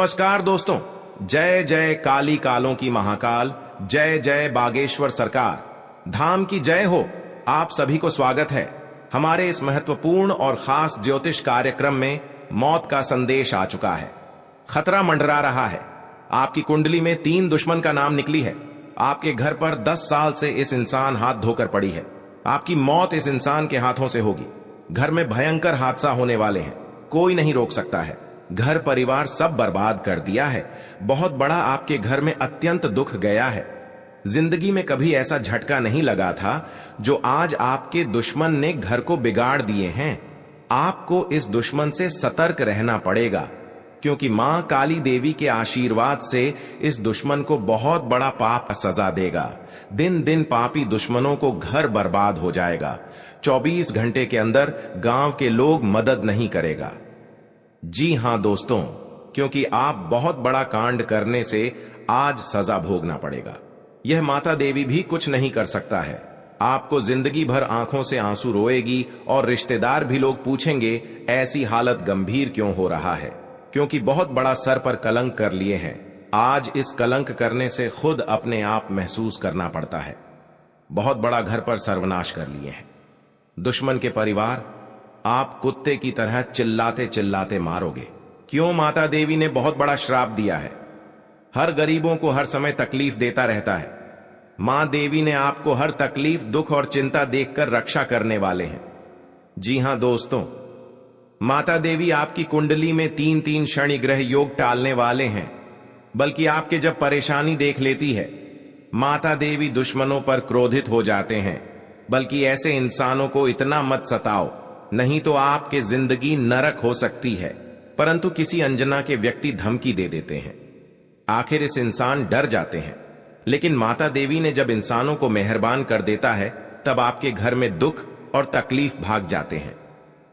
नमस्कार दोस्तों, जय जय काली कालों की महाकाल, जय जय बागेश्वर सरकार, धाम की जय हो। आप सभी को स्वागत है हमारे इस महत्वपूर्ण और खास ज्योतिष कार्यक्रम में। मौत का संदेश आ चुका है, खतरा मंडरा रहा है। आपकी कुंडली में 3 दुश्मन का नाम निकली है। आपके घर पर 10 साल से इस इंसान हाथ धोकर पड़ी है। आपकी मौत इस इंसान के हाथों से होगी। घर में भयंकर हादसा होने वाले हैं, कोई नहीं रोक सकता है। घर परिवार सब बर्बाद कर दिया है। बहुत बड़ा आपके घर में अत्यंत दुख गया है। जिंदगी में कभी ऐसा झटका नहीं लगा था जो आज आपके दुश्मन ने घर को बिगाड़ दिए हैं। आपको इस दुश्मन से सतर्क रहना पड़ेगा, क्योंकि मां काली देवी के आशीर्वाद से इस दुश्मन को बहुत बड़ा पाप सजा देगा। दिन दिन पापी दुश्मनों को घर बर्बाद हो जाएगा। 24 घंटे के अंदर गांव के लोग मदद नहीं करेगा। जी हां दोस्तों, क्योंकि आप बहुत बड़ा कांड करने से आज सजा भोगना पड़ेगा। यह माता देवी भी कुछ नहीं कर सकता है। आपको जिंदगी भर आंखों से आंसू रोएगी और रिश्तेदार भी लोग पूछेंगे ऐसी हालत गंभीर क्यों हो रहा है, क्योंकि बहुत बड़ा सर पर कलंक कर लिए हैं। आज इस कलंक करने से खुद अपने आप महसूस करना पड़ता है। बहुत बड़ा घर पर सर्वनाश कर लिए हैं। दुश्मन के परिवार आप कुत्ते की तरह चिल्लाते चिल्लाते मारोगे। क्यों? माता देवी ने बहुत बड़ा श्राप दिया है। हर गरीबों को हर समय तकलीफ देता रहता है। मां देवी ने आपको हर तकलीफ, दुख और चिंता देखकर रक्षा करने वाले हैं। जी हां दोस्तों, माता देवी आपकी कुंडली में 3-3 शनि ग्रह योग टालने वाले हैं। बल्कि आपके जब परेशानी देख लेती है, माता देवी दुश्मनों पर क्रोधित हो जाते हैं। बल्कि ऐसे इंसानों को इतना मत सताओ, नहीं तो आपके जिंदगी नरक हो सकती है। परंतु किसी अनजना के व्यक्ति धमकी दे देते हैं। आखिर इस इंसान डर जाते हैं। लेकिन माता देवी ने जब इंसानों को मेहरबान कर देता है, तब आपके घर में दुख और तकलीफ भाग जाते हैं।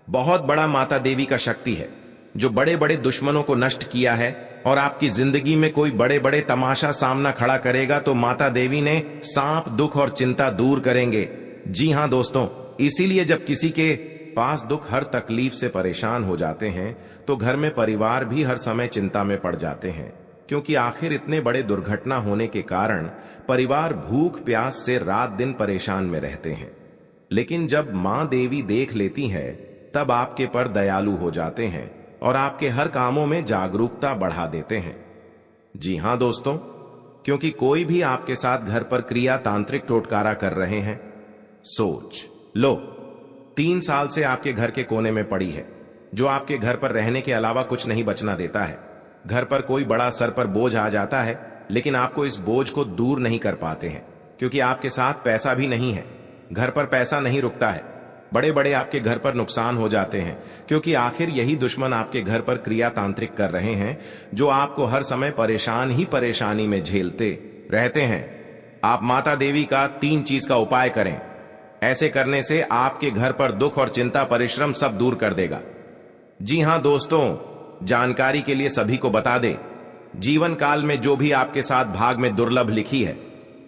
बहुत बड़ा माता देवी का शक्ति है जो बड़े बड़े दुश्मनों को नष्ट किया है। और आपकी जिंदगी में कोई बड़े बड़े तमाशा सामना खड़ा करेगा तो माता देवी ने सांप, दुख और चिंता दूर करेंगे। जी हां दोस्तों, इसीलिए जब किसी के पास दुख, हर तकलीफ से परेशान हो जाते हैं तो घर में परिवार भी हर समय चिंता में पड़ जाते हैं। क्योंकि आखिर इतने बड़े दुर्घटना होने के कारण परिवार भूख प्यास से रात दिन परेशान में रहते हैं। लेकिन जब मां देवी देख लेती है, तब आपके पर दयालु हो जाते हैं और आपके हर कामों में जागरूकता बढ़ा देते हैं। जी हां दोस्तों, क्योंकि कोई भी आपके साथ घर पर क्रिया, तांत्रिक टोटकारा कर रहे हैं। सोच लो, 3 साल से आपके घर के कोने में पड़ी है, जो आपके घर पर रहने के अलावा कुछ नहीं बचना देता है। घर पर कोई बड़ा सर पर बोझ आ जाता है, लेकिन आपको इस बोझ को दूर नहीं कर पाते हैं, क्योंकि आपके साथ पैसा भी नहीं है। घर पर पैसा नहीं रुकता है। बड़े बड़े आपके घर पर नुकसान हो जाते हैं, क्योंकि आखिर यही दुश्मन आपके घर पर क्रिया तांत्रिक कर रहे हैं, जो आपको हर समय परेशान ही परेशानी में झेलते रहते हैं। आप माता देवी का 3 चीज का उपाय करें। ऐसे करने से आपके घर पर दुख और चिंता, परिश्रम सब दूर कर देगा। जी हां दोस्तों, जानकारी के लिए सभी को बता दे, जीवन काल में जो भी आपके साथ भाग में दुर्लभ लिखी है,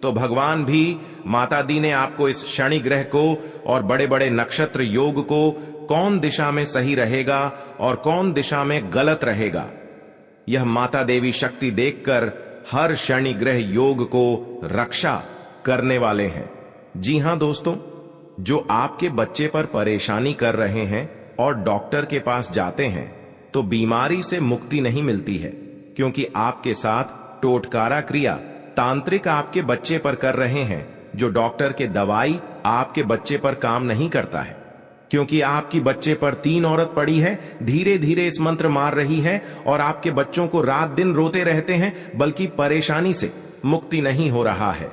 तो भगवान भी, माता दी ने आपको इस शनि ग्रह को और बड़े बड़े नक्षत्र योग को कौन दिशा में सही रहेगा और कौन दिशा में गलत रहेगा, यह माता देवी शक्ति देखकर हर शनि ग्रह योग को रक्षा करने वाले हैं। जी हां दोस्तों, जो आपके बच्चे पर परेशानी कर रहे हैं और डॉक्टर के पास जाते हैं तो बीमारी से मुक्ति नहीं मिलती है, क्योंकि आपके साथ टोटकारा क्रिया, तांत्रिक आपके बच्चे पर कर रहे हैं, जो डॉक्टर के दवाई आपके बच्चे पर काम नहीं करता है। क्योंकि आपकी बच्चे पर 3 औरत पड़ी है, धीरे धीरे इस मंत्र मार रही है और आपके बच्चों को रात दिन रोते रहते हैं, बल्कि परेशानी से मुक्ति नहीं हो रहा है।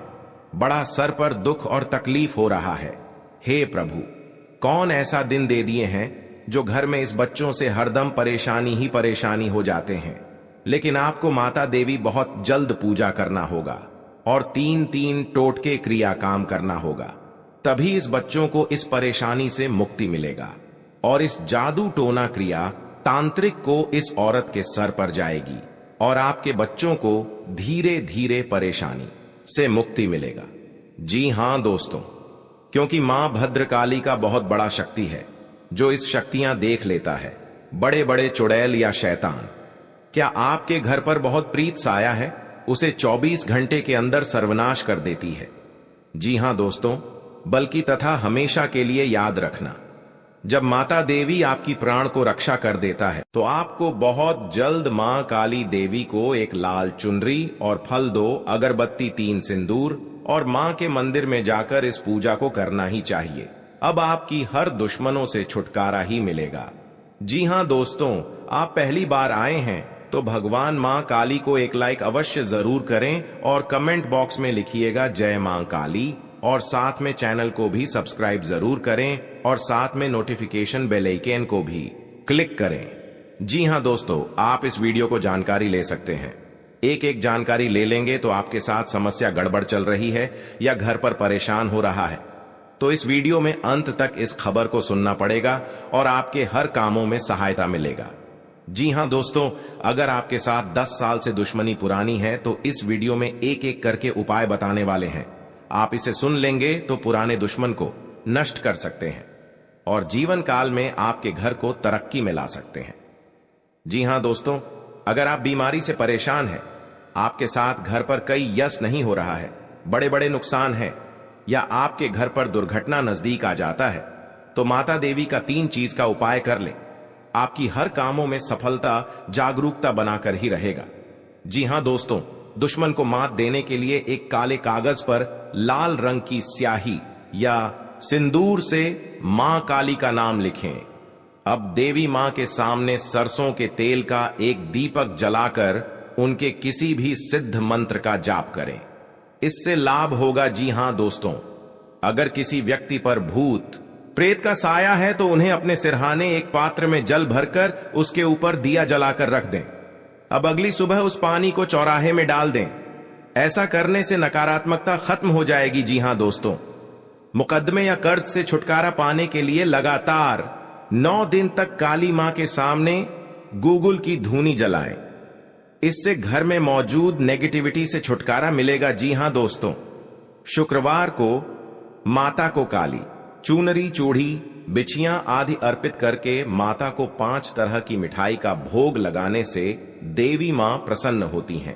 बड़ा सर पर दुख और तकलीफ हो रहा है। हे प्रभु, कौन ऐसा दिन दे दिए हैं जो घर में इस बच्चों से हरदम परेशानी ही परेशानी हो जाते हैं। लेकिन आपको माता देवी बहुत जल्द पूजा करना होगा और 3-3 टोटके क्रिया काम करना होगा, तभी इस बच्चों को इस परेशानी से मुक्ति मिलेगा। और इस जादू टोना क्रिया तांत्रिक को इस औरत के सर पर जाएगी और आपके बच्चों को धीरे धीरे परेशानी से मुक्ति मिलेगा। जी हां दोस्तों, क्योंकि मां भद्रकाली का बहुत बड़ा शक्ति है जो इस शक्तियां देख लेता है। बड़े बड़े चुड़ैल या शैतान क्या आपके घर पर बहुत प्रीत साया है? उसे 24 घंटे के अंदर सर्वनाश कर देती है। जी हां दोस्तों, बल्कि तथा हमेशा के लिए याद रखना, जब माता देवी आपकी प्राण को रक्षा कर देता है तो आपको बहुत जल्द मां काली देवी को एक लाल चुनरी और फल 2 अगरबत्ती 3 सिंदूर और मां के मंदिर में जाकर इस पूजा को करना ही चाहिए। अब आपकी हर दुश्मनों से छुटकारा ही मिलेगा। जी हां दोस्तों, आप पहली बार आए हैं तो भगवान मां काली को एक लाइक अवश्य जरूर करें और कमेंट बॉक्स में लिखिएगा जय मां काली, और साथ में चैनल को भी सब्सक्राइब जरूर करें और साथ में नोटिफिकेशन बेल आइकन को भी क्लिक करें। जी हां दोस्तों, आप इस वीडियो को जानकारी ले सकते हैं। एक एक जानकारी ले लेंगे तो आपके साथ समस्या गड़बड़ चल रही है या घर पर परेशान हो रहा है तो इस वीडियो में अंत तक इस खबर को सुनना पड़ेगा और आपके हर कामों में सहायता मिलेगा। जी हां दोस्तों, अगर आपके साथ 10 साल से दुश्मनी पुरानी है तो इस वीडियो में एक एक करके उपाय बताने वाले हैं। आप इसे सुन लेंगे तो पुराने दुश्मन को नष्ट कर सकते हैं और जीवन काल में आपके घर को तरक्की में ला सकते हैं। जी हां दोस्तों, अगर आप बीमारी से परेशान हैं, आपके साथ घर पर कई यश नहीं हो रहा है, बड़े बड़े नुकसान हैं या आपके घर पर दुर्घटना नजदीक आ जाता है तो माता देवी का 3 चीज का उपाय कर ले। आपकी हर कामों में सफलता जागरूकता बनाकर ही रहेगा। जी हां दोस्तों, दुश्मन को मात देने के लिए एक काले कागज पर लाल रंग की स्याही या सिंदूर से मां काली का नाम लिखें। अब देवी मां के सामने सरसों के तेल का एक दीपक जलाकर उनके किसी भी सिद्ध मंत्र का जाप करें। इससे लाभ होगा। जी हां दोस्तों, अगर किसी व्यक्ति पर भूत प्रेत का साया है तो उन्हें अपने सिरहाने एक पात्र में जल भरकर उसके ऊपर दिया जलाकर रख दें। अब अगली सुबह उस पानी को चौराहे में डाल दें। ऐसा करने से नकारात्मकता खत्म हो जाएगी। जी हां दोस्तों, मुकदमे या कर्ज से छुटकारा पाने के लिए लगातार 9 दिन तक काली मां के सामने गूगल की धूनी जलाएं। इससे घर में मौजूद नेगेटिविटी से छुटकारा मिलेगा। जी हां दोस्तों, शुक्रवार को माता को काली चूनरी, चूड़ी, बिछियां आदि अर्पित करके माता को 5 तरह की मिठाई का भोग लगाने से देवी मां प्रसन्न होती हैं।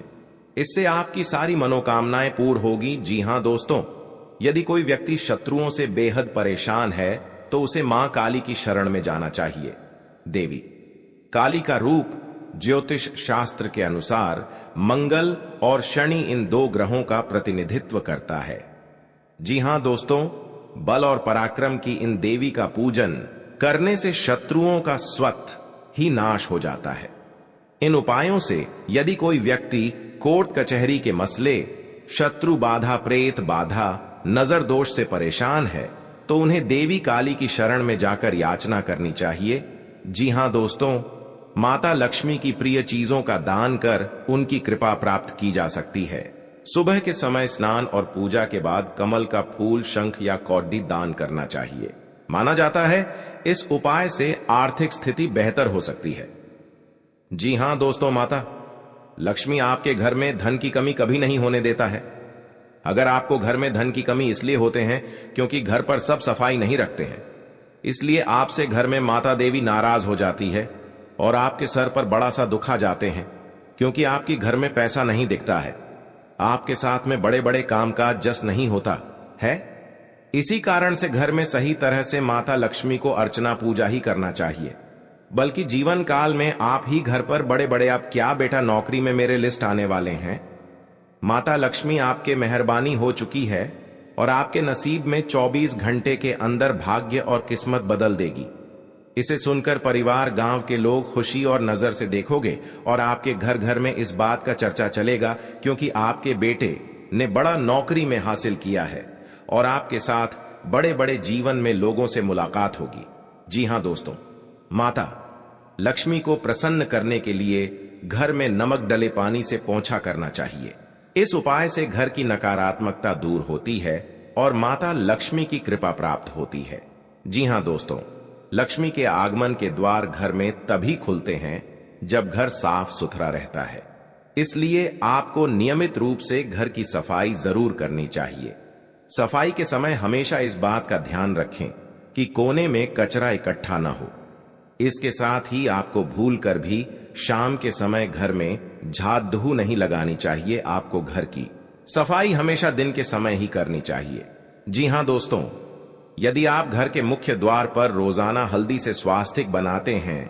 इससे आपकी सारी मनोकामनाएं पूर्ण होगी। जी हां दोस्तों, यदि कोई व्यक्ति शत्रुओं से बेहद परेशान है तो उसे मां काली की शरण में जाना चाहिए। देवी काली का रूप ज्योतिष शास्त्र के अनुसार मंगल और शनि इन 2 ग्रहों का प्रतिनिधित्व करता है। जी हां दोस्तों, बल और पराक्रम की इन देवी का पूजन करने से शत्रुओं का स्वतः ही नाश हो जाता है। इन उपायों से यदि कोई व्यक्ति कोर्ट कचहरी के मसले, शत्रु बाधा, प्रेत बाधा, नजर दोष से परेशान है तो उन्हें देवी काली की शरण में जाकर याचना करनी चाहिए। जी हां दोस्तों, माता लक्ष्मी की प्रिय चीजों का दान कर उनकी कृपा प्राप्त की जा सकती है। सुबह के समय स्नान और पूजा के बाद कमल का फूल, शंख या कौडी दान करना चाहिए। माना जाता है इस उपाय से आर्थिक स्थिति बेहतर हो सकती है। जी हां दोस्तों, माता लक्ष्मी आपके घर में धन की कमी कभी नहीं होने देता है। अगर आपको घर में धन की कमी इसलिए होते हैं क्योंकि घर पर सब सफाई नहीं रखते हैं, इसलिए आपसे घर में माता देवी नाराज हो जाती है और आपके सर पर बड़ा सा दुख आ जाते हैं क्योंकि आपकी घर में पैसा नहीं दिखता है, आपके साथ में बड़े बड़े कामकाज जस नहीं होता है। इसी कारण से घर में सही तरह से माता लक्ष्मी को अर्चना पूजा ही करना चाहिए। बल्कि जीवन काल में आप ही घर पर बड़े बड़े, आप क्या बेटा नौकरी में मेरे लिस्ट आने वाले हैं। माता लक्ष्मी आपके मेहरबानी हो चुकी है और आपके नसीब में 24 घंटे के अंदर भाग्य और किस्मत बदल देगी। इसे सुनकर परिवार, गांव के लोग खुशी और नजर से देखोगे और आपके घर घर में इस बात का चर्चा चलेगा क्योंकि आपके बेटे ने बड़ा नौकरी में हासिल किया है और आपके साथ बड़े बड़े जीवन में लोगों से मुलाकात होगी। जी हां दोस्तों, माता लक्ष्मी को प्रसन्न करने के लिए घर में नमक डले पानी से पोंछा करना चाहिए। इस उपाय से घर की नकारात्मकता दूर होती है और माता लक्ष्मी की कृपा प्राप्त होती है। जी हां दोस्तों, लक्ष्मी के आगमन के द्वार घर में तभी खुलते हैं जब घर साफ सुथरा रहता है। इसलिए आपको नियमित रूप से घर की सफाई जरूर करनी चाहिए। सफाई के समय हमेशा इस बात का ध्यान रखें कि कोने में कचरा इकट्ठा न हो। इसके साथ ही आपको भूल कर भी शाम के समय घर में झाड़ू नहीं लगानी चाहिए। आपको घर की सफाई हमेशा दिन के समय ही करनी चाहिए। जी हां दोस्तों, यदि आप घर के मुख्य द्वार पर रोजाना हल्दी से स्वास्तिक बनाते हैं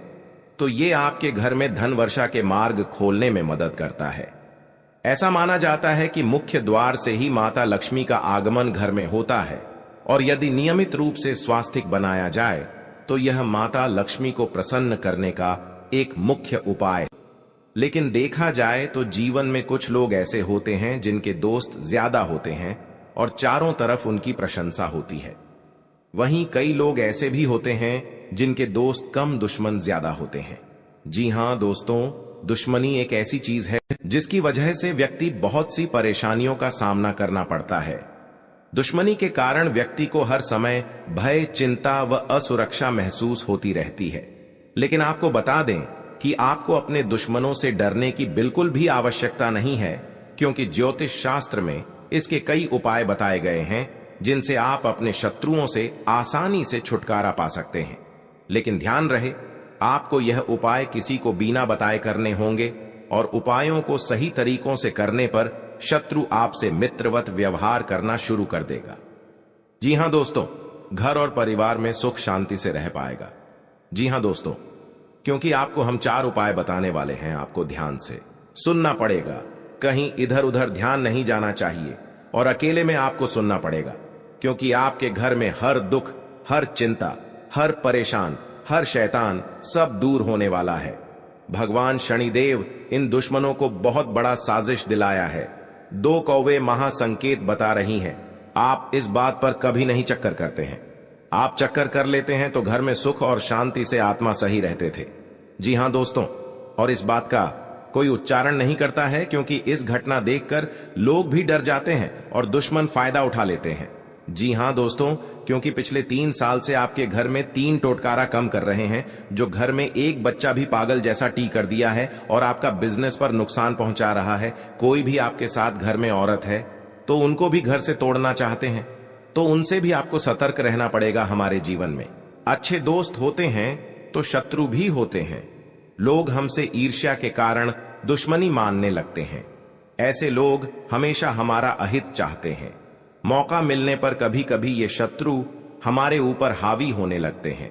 तो ये आपके घर में धन वर्षा के मार्ग खोलने में मदद करता है। ऐसा माना जाता है कि मुख्य द्वार से ही माता लक्ष्मी का आगमन घर में होता है और यदि नियमित रूप से स्वास्तिक बनाया जाए तो यह माता लक्ष्मी को प्रसन्न करने का एक मुख्य उपाय है। लेकिन देखा जाए तो जीवन में कुछ लोग ऐसे होते हैं जिनके दोस्त ज्यादा होते हैं और चारों तरफ उनकी प्रशंसा होती है। वहीं कई लोग ऐसे भी होते हैं जिनके दोस्त कम, दुश्मन ज्यादा होते हैं। जी हां दोस्तों, दुश्मनी एक ऐसी चीज है जिसकी वजह से व्यक्ति बहुत सी परेशानियों का सामना करना पड़ता है। दुश्मनी के कारण व्यक्ति को हर समय भय, चिंता व असुरक्षा महसूस होती रहती है। लेकिन आपको बता दें कि आपको अपने दुश्मनों से डरने की बिल्कुल भी आवश्यकता नहीं है, क्योंकि ज्योतिष शास्त्र में इसके कई उपाय बताए गए हैं जिनसे आप अपने शत्रुओं से आसानी से छुटकारा पा सकते हैं। लेकिन ध्यान रहे, आपको यह उपाय किसी को बिना बताए करने होंगे और उपायों को सही तरीकों से करने पर शत्रु आपसे मित्रवत व्यवहार करना शुरू कर देगा। जी हां दोस्तों, घर और परिवार में सुख शांति से रह पाएगा। जी हां दोस्तों, क्योंकि आपको हम 4 उपाय बताने वाले हैं, आपको ध्यान से सुनना पड़ेगा। कहीं इधर उधर ध्यान नहीं जाना चाहिए और अकेले में आपको सुनना पड़ेगा, क्योंकि आपके घर में हर दुख, हर चिंता, हर परेशान, हर शैतान सब दूर होने वाला है। भगवान शनिदेव इन दुश्मनों को बहुत बड़ा साजिश दिलाया है। 2 कौवे महासंकेत बता रही हैं। आप इस बात पर कभी नहीं चक्कर करते हैं। आप चक्कर कर लेते हैं तो घर में सुख और शांति से आत्मा सही रहते थे। जी हां दोस्तों, और इस बात का कोई उच्चारण नहीं करता है, क्योंकि इस घटना देखकर लोग भी डर जाते हैं और दुश्मन फायदा उठा लेते हैं। जी हां दोस्तों, क्योंकि पिछले 3 साल से आपके घर में 3 टोटकारा कम कर रहे हैं, जो घर में एक बच्चा भी पागल जैसा टी कर दिया है और आपका बिजनेस पर नुकसान पहुंचा रहा है। कोई भी आपके साथ घर में औरत है तो उनको भी घर से तोड़ना चाहते हैं, तो उनसे भी आपको सतर्क रहना पड़ेगा। हमारे जीवन में अच्छे दोस्त होते हैं तो शत्रु भी होते हैं। लोग हमसे ईर्ष्या के कारण दुश्मनी मानने लगते हैं। ऐसे लोग हमेशा हमारा अहित चाहते हैं। मौका मिलने पर कभी कभी ये शत्रु हमारे ऊपर हावी होने लगते हैं।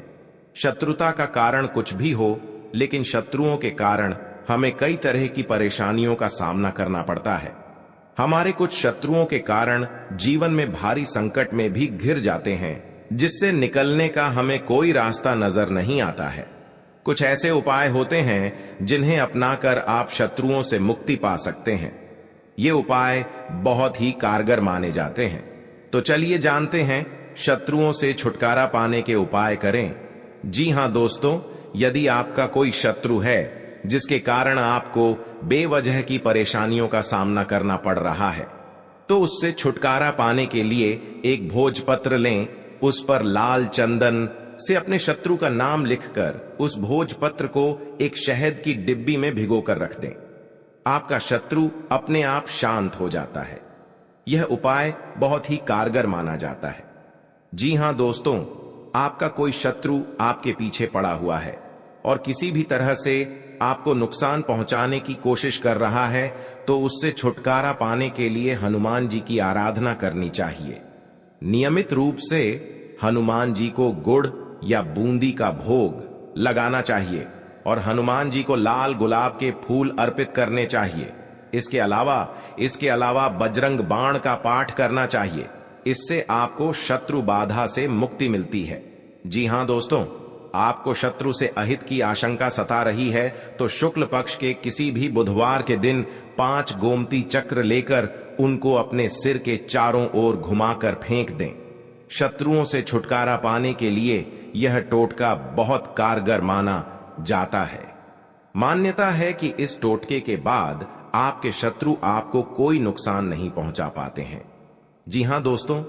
शत्रुता का कारण कुछ भी हो, लेकिन शत्रुओं के कारण हमें कई तरह की परेशानियों का सामना करना पड़ता है। हमारे कुछ शत्रुओं के कारण जीवन में भारी संकट में भी घिर जाते हैं, जिससे निकलने का हमें कोई रास्ता नजर नहीं आता है। कुछ ऐसे उपाय होते हैं जिन्हें अपनाकर आप शत्रुओं से मुक्ति पा सकते हैं। ये उपाय बहुत ही कारगर माने जाते हैं। तो चलिए जानते हैं शत्रुओं से छुटकारा पाने के उपाय करें। जी हां दोस्तों, यदि आपका कोई शत्रु है जिसके कारण आपको बेवजह की परेशानियों का सामना करना पड़ रहा है, तो उससे छुटकारा पाने के लिए एक भोजपत्र लें। उस पर लाल चंदन से अपने शत्रु का नाम लिखकर उस भोजपत्र को एक शहद की डिब्बी में भिगोकर रख दें। आपका शत्रु अपने आप शांत हो जाता है। यह उपाय बहुत ही कारगर माना जाता है। जी हां दोस्तों, आपका कोई शत्रु आपके पीछे पड़ा हुआ है और किसी भी तरह से आपको नुकसान पहुंचाने की कोशिश कर रहा है, तो उससे छुटकारा पाने के लिए हनुमान जी की आराधना करनी चाहिए। नियमित रूप से हनुमान जी को गुड़ या बूंदी का भोग लगाना चाहिए और हनुमान जी को लाल गुलाब के फूल अर्पित करने चाहिए। इसके अलावा बजरंग बाण का पाठ करना चाहिए। इससे आपको शत्रु बाधा से मुक्ति मिलती है। जी हां दोस्तों, आपको शत्रु से अहित की आशंका सता रही है तो शुक्ल पक्ष के किसी भी बुधवार के दिन 5 गोमती चक्र लेकर उनको अपने सिर के चारों ओर घुमाकर फेंक दें। शत्रुओं से छुटकारा पाने के लिए यह टोटका बहुत कारगर माना जाता है। मान्यता है कि इस टोटके के बाद आपके शत्रु आपको कोई नुकसान नहीं पहुंचा पाते हैं। जी हां दोस्तों,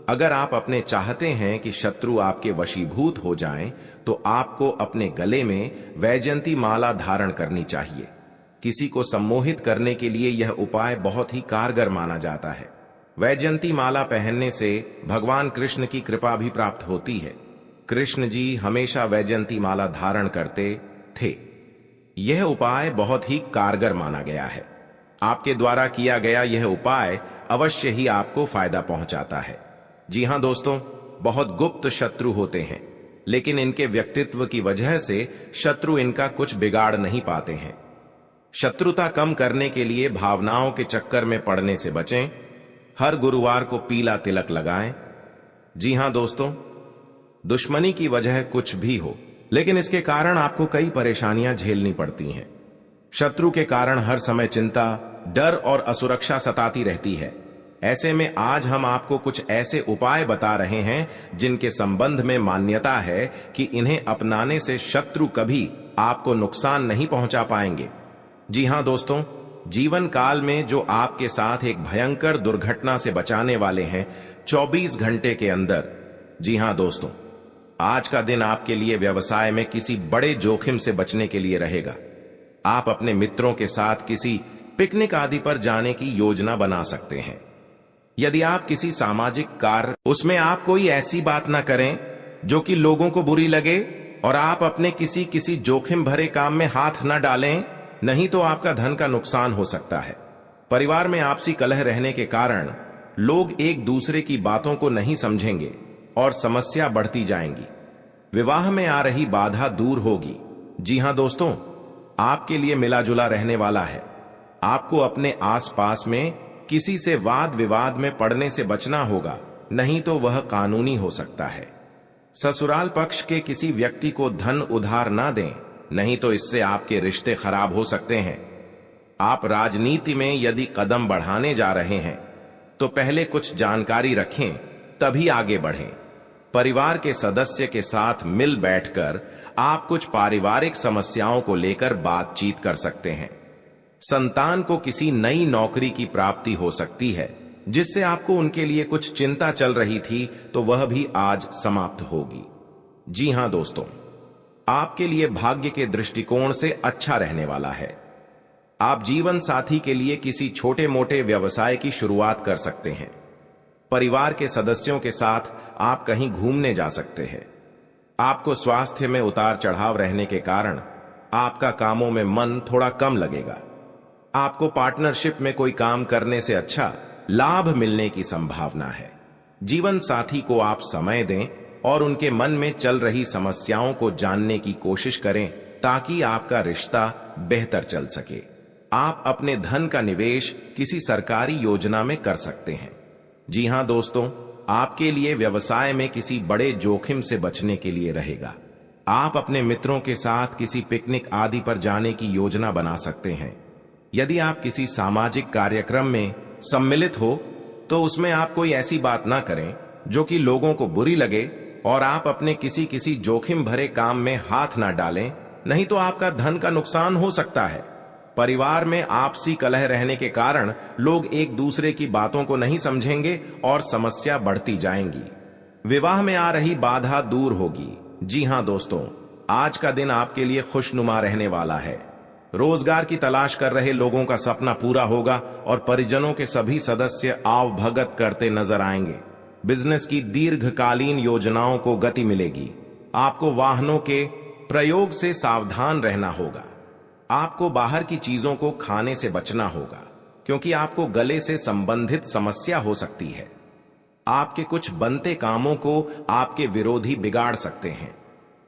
अगर आप अपने चाहते हैं कि शत्रु आपके वशीभूत हो जाएं, तो आपको अपने गले में वैजयंती माला धारण करनी चाहिए। किसी को सम्मोहित करने के लिए यह उपाय बहुत ही कारगर माना जाता है। वैजयंती माला पहनने से भगवान कृष्ण की कृपा भी प्राप्त होती है। कृष्ण जी हमेशा वैजयंती माला धारण करते थे। यह उपाय बहुत ही कारगर माना गया है। आपके द्वारा किया गया यह उपाय अवश्य ही आपको फायदा पहुंचाता है। जी हां दोस्तों, बहुत गुप्त शत्रु होते हैं, लेकिन इनके व्यक्तित्व की वजह से शत्रु इनका कुछ बिगाड़ नहीं पाते हैं। शत्रुता कम करने के लिए भावनाओं के चक्कर में पड़ने से बचें। हर गुरुवार को पीला तिलक लगाएं। जी हां दोस्तों, दुश्मनी की वजह कुछ भी हो, लेकिन इसके कारण आपको कई परेशानियां झेलनी पड़ती हैं। शत्रु के कारण हर समय चिंता, डर और असुरक्षा सताती रहती है। ऐसे में आज हम आपको कुछ ऐसे उपाय बता रहे हैं जिनके संबंध में मान्यता है कि इन्हें अपनाने से शत्रु कभी आपको नुकसान नहीं पहुंचा पाएंगे। जी हां दोस्तों, जीवन काल में जो आपके साथ एक भयंकर दुर्घटना से बचाने वाले हैं 24 घंटे के अंदर। जी हां दोस्तों, आज का दिन आपके लिए व्यवसाय में किसी बड़े जोखिम से बचने के लिए रहेगा। आप अपने मित्रों के साथ किसी पिकनिक आदि पर जाने की योजना बना सकते हैं। यदि आप किसी सामाजिक कार्य, उसमें आप कोई ऐसी बात ना करें जो कि लोगों को बुरी लगे, और आप अपने किसी जोखिम भरे काम में हाथ न डालें, नहीं तो आपका धन का नुकसान हो सकता है। परिवार में आपसी कलह रहने के कारण लोग एक दूसरे की बातों को नहीं समझेंगे और समस्या बढ़ती जाएंगी। विवाह में आ रही बाधा दूर होगी। जी हां दोस्तों, आपके लिए मिला जुला रहने वाला है। आपको अपने आसपास में किसी से वाद विवाद में पड़ने से बचना होगा, नहीं तो वह कानूनी हो सकता है। ससुराल पक्ष के किसी व्यक्ति को धन उधार ना दें, नहीं तो इससे आपके रिश्ते खराब हो सकते हैं। आप राजनीति में यदि कदम बढ़ाने जा रहे हैं तो पहले कुछ जानकारी रखें, तभी आगे बढ़ें। परिवार के सदस्य के साथ मिल बैठकर आप कुछ पारिवारिक समस्याओं को लेकर बातचीत कर सकते हैं। संतान को किसी नई नौकरी की प्राप्ति हो सकती है, जिससे आपको उनके लिए कुछ चिंता चल रही थी, तो वह भी आज समाप्त होगी। जी हां दोस्तों, आपके लिए भाग्य के दृष्टिकोण से अच्छा रहने वाला है। आप जीवन साथी के लिए किसी छोटे मोटे व्यवसाय की शुरुआत कर सकते हैं। परिवार के सदस्यों के साथ आप कहीं घूमने जा सकते हैं। आपको स्वास्थ्य में उतार चढ़ाव रहने के कारण आपका कामों में मन थोड़ा कम लगेगा। आपको पार्टनरशिप में कोई काम करने से अच्छा लाभ मिलने की संभावना है। जीवन साथी को आप समय दें और उनके मन में चल रही समस्याओं को जानने की कोशिश करें, ताकि आपका रिश्ता बेहतर चल सके। आप अपने धन का निवेश किसी सरकारी योजना में कर सकते हैं। जी हां दोस्तों, आपके लिए व्यवसाय में किसी बड़े जोखिम से बचने के लिए रहेगा। आप अपने मित्रों के साथ किसी पिकनिक आदि पर जाने की योजना बना सकते हैं। यदि आप किसी सामाजिक कार्यक्रम में सम्मिलित हो तो उसमें आप कोई ऐसी बात ना करें जो कि लोगों को बुरी लगे, और आप अपने किसी जोखिम भरे काम में हाथ ना डालें, नहीं तो आपका धन का नुकसान हो सकता है। परिवार में आपसी कलह रहने के कारण लोग एक दूसरे की बातों को नहीं समझेंगे और समस्या बढ़ती जाएंगी। विवाह में आ रही बाधा दूर होगी। जी हां दोस्तों, आज का दिन आपके लिए खुशनुमा रहने वाला है। रोजगार की तलाश कर रहे लोगों का सपना पूरा होगा और परिजनों के सभी सदस्य आवभगत करते नजर आएंगे। बिजनेस की दीर्घकालीन योजनाओं को गति मिलेगी। आपको वाहनों के प्रयोग से सावधान रहना होगा। आपको बाहर की चीजों को खाने से बचना होगा, क्योंकि आपको गले से संबंधित समस्या हो सकती है। आपके कुछ बनते कामों को आपके विरोधी बिगाड़ सकते हैं।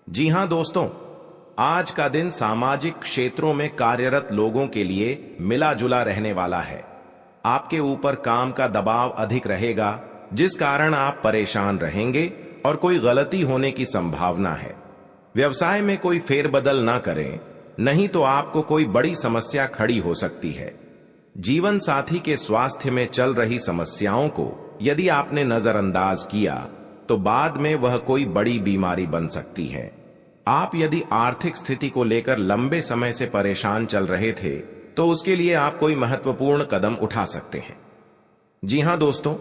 जी हां दोस्तों, आज का दिन सामाजिक क्षेत्रों में कार्यरत लोगों के लिए मिला जुला रहने वाला है। आपके ऊपर काम का दबाव अधिक रहेगा, जिस कारण आप परेशान रहेंगे और कोई गलती होने की संभावना है। व्यवसाय में कोई फेरबदल ना करें, नहीं तो आपको कोई बड़ी समस्या खड़ी हो सकती है। जीवन साथी के स्वास्थ्य में चल रही समस्याओं को यदि आपने नजरअंदाज किया तो बाद में वह कोई बड़ी बीमारी बन सकती है। आप यदि आर्थिक स्थिति को लेकर लंबे समय से परेशान चल रहे थे तो उसके लिए आप कोई महत्वपूर्ण कदम उठा सकते हैं। जी हां दोस्तों,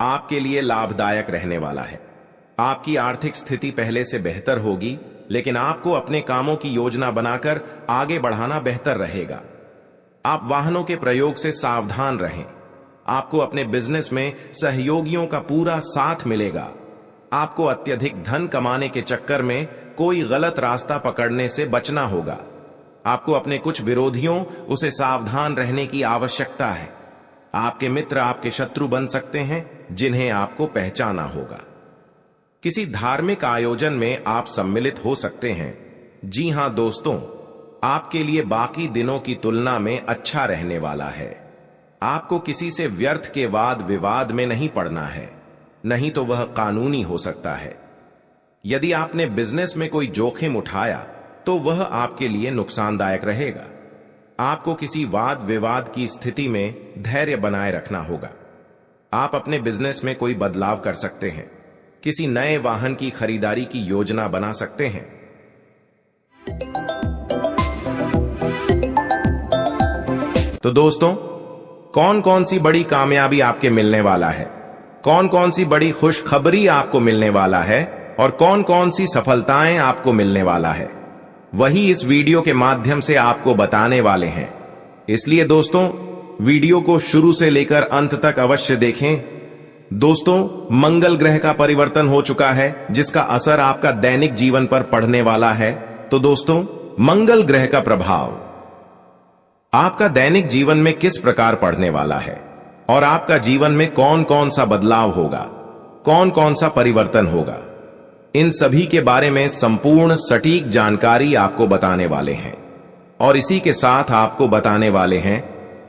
आपके लिए लाभदायक रहने वाला है। आपकी आर्थिक स्थिति पहले से बेहतर होगी, लेकिन आपको अपने कामों की योजना बनाकर आगे बढ़ाना बेहतर रहेगा। आप वाहनों के प्रयोग से सावधान रहें। आपको अपने बिजनेस में सहयोगियों का पूरा साथ मिलेगा। आपको अत्यधिक धन कमाने के चक्कर में कोई गलत रास्ता पकड़ने से बचना होगा। आपको अपने कुछ विरोधियों उसे सावधान रहने की आवश्यकता है। आपके मित्र आपके शत्रु बन सकते हैं, जिन्हें आपको पहचाना होगा। किसी धार्मिक आयोजन में आप सम्मिलित हो सकते हैं। जी हां दोस्तों, आपके लिए बाकी दिनों की तुलना में अच्छा रहने वाला है। आपको किसी से व्यर्थ के वाद विवाद में नहीं पड़ना है, नहीं तो वह कानूनी हो सकता है। यदि आपने बिजनेस में कोई जोखिम उठाया तो वह आपके लिए नुकसानदायक रहेगा। आपको किसी वाद विवाद की स्थिति में धैर्य बनाए रखना होगा। आप अपने बिजनेस में कोई बदलाव कर सकते हैं, किसी नए वाहन की खरीदारी की योजना बना सकते हैं। तो दोस्तों, कौन कौन सी बड़ी कामयाबी आपके मिलने वाला है, कौन कौन सी बड़ी खुशखबरी आपको मिलने वाला है और कौन कौन सी सफलताएं आपको मिलने वाला है, वही इस वीडियो के माध्यम से आपको बताने वाले हैं। इसलिए दोस्तों, वीडियो को शुरू से लेकर अंत तक अवश्य देखें। दोस्तों, मंगल ग्रह का परिवर्तन हो चुका है, जिसका असर आपका दैनिक जीवन पर पड़ने वाला है। तो दोस्तों, मंगल ग्रह का प्रभाव आपका दैनिक जीवन में किस प्रकार पड़ने वाला है और आपका जीवन में कौन कौन सा बदलाव होगा, कौन कौन सा परिवर्तन होगा, इन सभी के बारे में संपूर्ण सटीक जानकारी आपको बताने वाले हैं। और इसी के साथ आपको बताने वाले हैं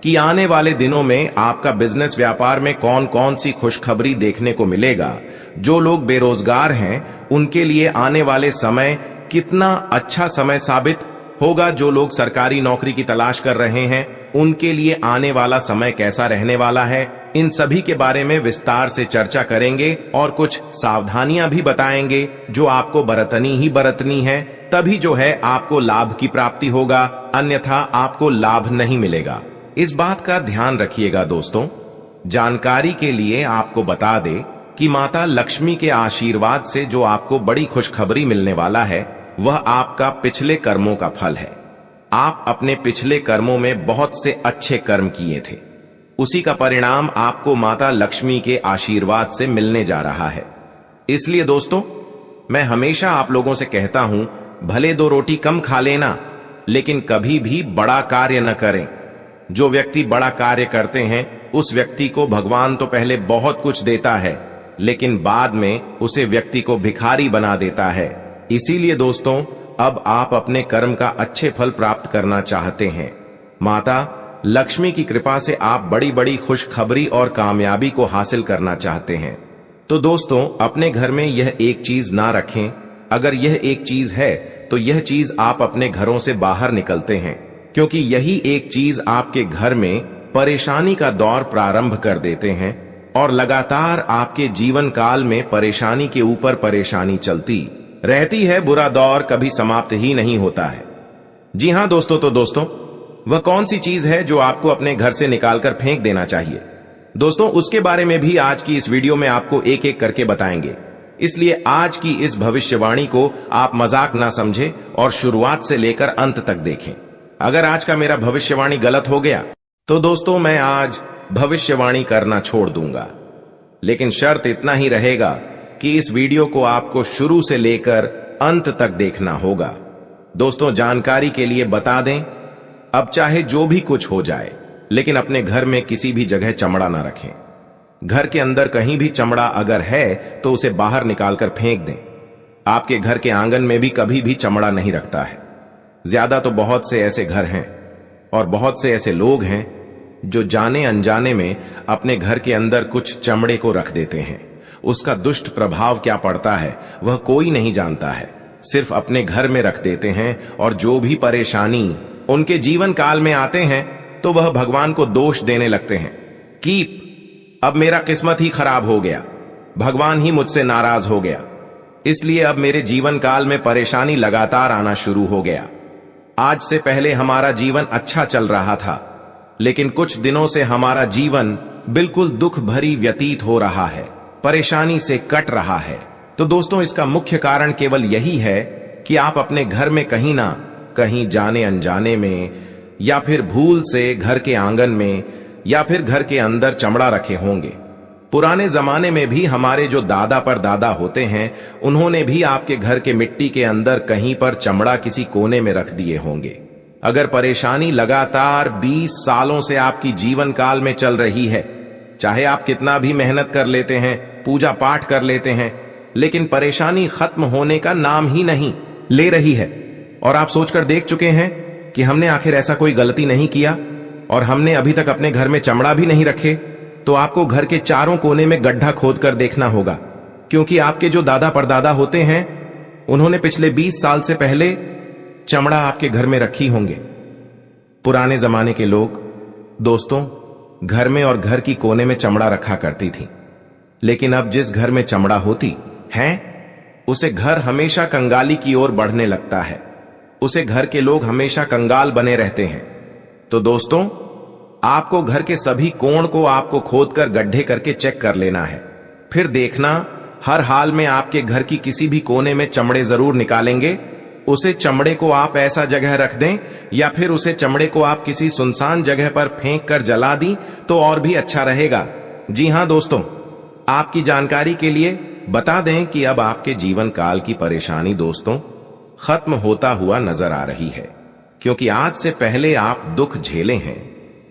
कि आने वाले दिनों में आपका बिजनेस व्यापार में कौन कौन सी खुशखबरी देखने को मिलेगा। जो लोग बेरोजगार हैं, उनके लिए आने वाले समय कितना अच्छा समय साबित होगा। जो लोग सरकारी नौकरी की तलाश कर रहे हैं, उनके लिए आने वाला समय कैसा रहने वाला है, इन सभी के बारे में विस्तार से चर्चा करेंगे और कुछ सावधानियां भी बताएंगे जो आपको बरतनी ही बरतनी है। तभी जो है आपको लाभ की प्राप्ति होगा, अन्यथा आपको लाभ नहीं मिलेगा। इस बात का ध्यान रखिएगा दोस्तों। जानकारी के लिए आपको बता दे कि माता लक्ष्मी के आशीर्वाद से जो आपको बड़ी खुशखबरी मिलने वाला है, वह आपका पिछले कर्मों का फल है। आप अपने पिछले कर्मों में बहुत से अच्छे कर्म किए थे, उसी का परिणाम आपको माता लक्ष्मी के आशीर्वाद से मिलने जा रहा है। इसलिए दोस्तों, मैं हमेशा आप लोगों से कहता हूं, भले 2 रोटी कम खा लेना, लेकिन कभी भी बड़ा कार्य न करें। जो व्यक्ति बड़ा कार्य करते हैं, उस व्यक्ति को भगवान तो पहले बहुत कुछ देता है, लेकिन बाद में उसे व्यक्ति को भिखारी बना देता है। इसीलिए दोस्तों, अब आप अपने कर्म का अच्छे फल प्राप्त करना चाहते हैं। माता लक्ष्मी की कृपा से आप बड़ी बड़ी खुशखबरी और कामयाबी को हासिल करना चाहते हैं। तो दोस्तों, अपने घर में यह एक चीज ना रखें। अगर यह एक चीज है तो यह चीज आप अपने घरों से बाहर निकलते हैं, क्योंकि यही एक चीज आपके घर में परेशानी का दौर प्रारंभ कर देते हैं और लगातार आपके जीवन काल में परेशानी के ऊपर परेशानी चलती रहती है। बुरा दौर कभी समाप्त ही नहीं होता है। जी हां दोस्तों, तो दोस्तों, वह कौन सी चीज है जो आपको अपने घर से निकालकर फेंक देना चाहिए? दोस्तों, उसके बारे में भी आज की इस वीडियो में आपको एक एक करके बताएंगे। इसलिए आज की इस भविष्यवाणी को आप मजाक ना समझें और शुरुआत से लेकर अंत तक देखें। अगर आज का मेरा भविष्यवाणी गलत हो गया तो दोस्तों, मैं आज भविष्यवाणी करना छोड़ दूंगा। लेकिन शर्त इतना ही रहेगा कि इस वीडियो को आपको शुरू से लेकर अंत तक देखना होगा। दोस्तों, जानकारी के लिए बता दें, अब चाहे जो भी कुछ हो जाए, लेकिन अपने घर में किसी भी जगह चमड़ा ना रखें। घर के अंदर कहीं भी चमड़ा अगर है तो उसे बाहर निकालकर फेंक दें। आपके घर के आंगन में भी कभी भी चमड़ा नहीं रखता है। ज्यादा तो बहुत से ऐसे घर हैं और बहुत से ऐसे लोग हैं जो जाने अनजाने में अपने घर के अंदर कुछ चमड़े को रख देते हैं। उसका दुष्ट प्रभाव क्या पड़ता है वह कोई नहीं जानता है, सिर्फ अपने घर में रख देते हैं। और जो भी परेशानी उनके जीवन काल में आते हैं तो वह भगवान को दोष देने लगते हैं कि अब मेरा किस्मत ही खराब हो गया, भगवान ही मुझसे नाराज हो गया, इसलिए अब मेरे जीवन काल में परेशानी लगातार आना शुरू हो गया। आज से पहले हमारा जीवन अच्छा चल रहा था, लेकिन कुछ दिनों से हमारा जीवन बिल्कुल दुख भरी व्यतीत हो रहा है, परेशानी से कट रहा है। तो दोस्तों, इसका मुख्य कारण केवल यही है कि आप अपने घर में कहीं ना कहीं जाने अनजाने में या फिर भूल से घर के आंगन में या फिर घर के अंदर चमड़ा रखे होंगे। पुराने जमाने में भी हमारे जो दादा पर दादा होते हैं, उन्होंने भी आपके घर के मिट्टी के अंदर कहीं पर चमड़ा किसी कोने में रख दिए होंगे। अगर परेशानी लगातार 20 सालों से आपकी जीवन काल में चल रही है, चाहे आप कितना भी मेहनत कर लेते हैं, पूजा पाठ कर लेते हैं, लेकिन परेशानी खत्म होने का नाम ही नहीं ले रही है, और आप सोचकर देख चुके हैं कि हमने आखिर ऐसा कोई गलती नहीं किया और हमने अभी तक अपने घर में चमड़ा भी नहीं रखे, तो आपको घर के चारों कोने में गड्ढा खोदकर देखना होगा, क्योंकि आपके जो दादा परदादा होते हैं उन्होंने पिछले 20 साल से पहले चमड़ा आपके घर में रखी होंगे। पुराने जमाने के लोग, दोस्तों, घर में और घर की कोने में चमड़ा रखा करती थी, लेकिन अब जिस घर में चमड़ा होती है उसे घर हमेशा कंगाली की ओर बढ़ने लगता है, उसे घर के लोग हमेशा कंगाल बने रहते हैं। तो दोस्तों, आपको घर के सभी कोण को आपको खोदकर गड्ढे करके चेक कर लेना है, फिर देखना हर हाल में आपके घर की किसी भी कोने में चमड़े जरूर निकालेंगे। उसे चमड़े को आप ऐसा जगह रख दें या फिर उसे चमड़े को आप किसी सुनसान जगह पर फेंक कर जला दी तो और भी अच्छा रहेगा। जी हां दोस्तों, आपकी जानकारी के लिए बता दें कि अब आपके जीवन काल की परेशानी दोस्तों खत्म होता हुआ नजर आ रही है, क्योंकि आज से पहले आप दुख झेले हैं,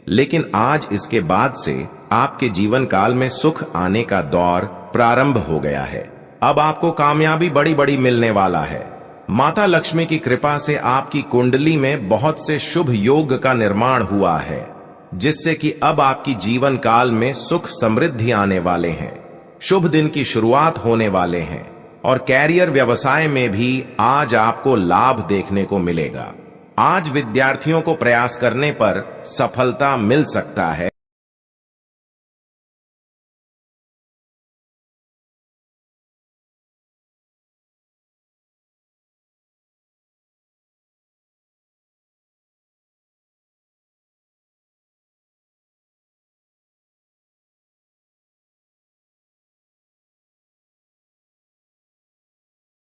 लेकिन आज इसके बाद से आपके जीवन काल में सुख आने का दौर प्रारंभ हो गया है। अब आपको कामयाबी बड़ी बड़ी मिलने वाला है। माता लक्ष्मी की कृपा से आपकी कुंडली में बहुत से शुभ योग का निर्माण हुआ है, जिससे कि अब आपकी जीवन काल में सुख समृद्धि आने वाले हैं, शुभ दिन की शुरुआत होने वाले हैं, और कैरियर व्यवसाय में भी आज आपको लाभ देखने को मिलेगा। आज विद्यार्थियों को प्रयास करने पर सफलता मिल सकता है।